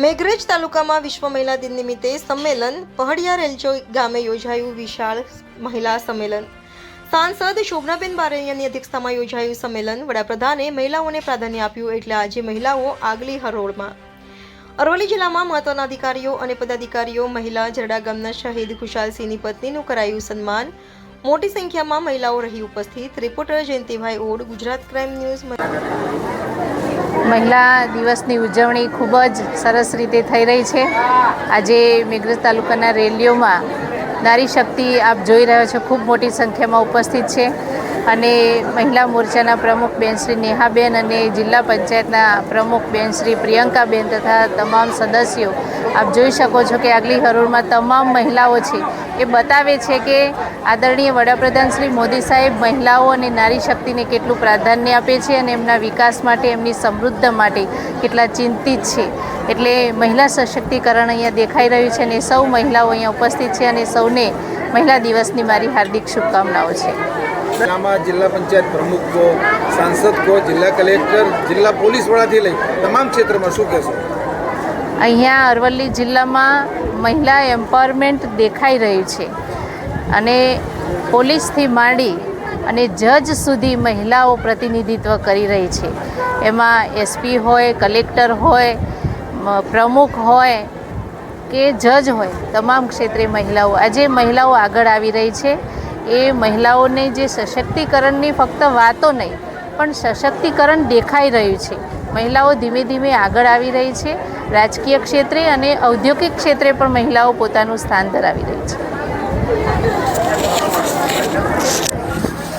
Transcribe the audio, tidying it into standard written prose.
મેઘરજ તાલુકામાં વિશ્વ મહિલા દિન નિમિત્તે સંમેલન પહડિયા રેલચો ગામે યોજાયું વિશાળ મહિલા સંમેલન। સાંસદ શોભનાબેન બારૈયાની અધ્યક્ષતામાં યોજાયું સંમેલન। વડાપ્રધાને મહિલાઓને પ્રાધાન્ય આપ્યું એટલે આજે મહિલાઓ આગલી હરોળમાં। અરવલ્લી જિલ્લામાં મહત્વના અધિકારીઓ અને પદાધિકારીઓ મહિલા જરડા ગામના શહીદ ખુશાલસિંહની પત્નીનું કરાયું સન્માન। મોટી સંખ્યામાં મહિલાઓ રહી ઉપસ્થિત। Reporter Jayantibhai odd, Gujarat crime news. મહિલા દિવસની ઉજવણી ખૂબ જ સરસ રીતે થઈ રહી છે। આજે મેઘરજ તાલુકાના રેલીઓમાં નારી શક્તિ આપ જોઈ રહ્યા છો ખૂબ મોટી સંખ્યામાં ઉપસ્થિત છે અને મહિલા મોરચાના પ્રમુખ બેન શ્રી નેહાબેન અને જિલ્લા પંચાયતના પ્રમુખ બેન શ્રી પ્રિયંકાબેન તથા તમામ સદસ્યો આપ જોઈ શકો છો કે આગલી હરોળમાં તમામ મહિલાઓ છે। એ બતાવે છે કે આદરણીય વડાપ્રધાન શ્રી મોદી સાહેબ મહિલાઓ અને નારી શક્તિને કેટલું પ્રાધાન્ય આપે છે અને એમના વિકાસ માટે, એમની સમૃદ્ધિ માટે કેટલા ચિંતિત છે। એટલે મહિલા સશક્તિકરણ અહીંયા દેખાઈ રહ્યું છે અને સૌ મહિલાઓ અહીંયા ઉપસ્થિત છે અને સૌને મહિલા દિવસની મારી હાર્દિક શુભકામનાઓ છે। जिला पंचायत प्रमुख को, सांसद को, जिला कलेक्टर, जिला पोलीस वडाથી લઈ તમામ ક્ષેત્રમાં શું કહેશો? અહીંયા અરવલ્લી જિલ્લામાં મહિલા એમ્પાવરમેન્ટ દેખાઈ રહ્યું છે અને પોલીસથી માંડી અને જજ સુધી મહિલાઓ પ્રતિનિધિત્વ કરી રહી છે। એમાં એસપી હોય, કલેક્ટર હોય, પ્રમુખ હોય કે જજ હોય, તમામ ક્ષેત્રે મહિલાઓ આજે મહિલાઓ આગળ આવી રહી છે। એ મહિલાઓને જે સશક્તિકરણની ફક્ત વાતો નહીં પણ સશક્તિકરણ દેખાઈ રહ્યું છે। મહિલાઓ ધીમે ધીમે આગળ આવી રહી છે। રાજકીય ક્ષેત્રે અને ઔદ્યોગિક ક્ષેત્રે પણ મહિલાઓ પોતાનું સ્થાન ધરાવી રહી છે।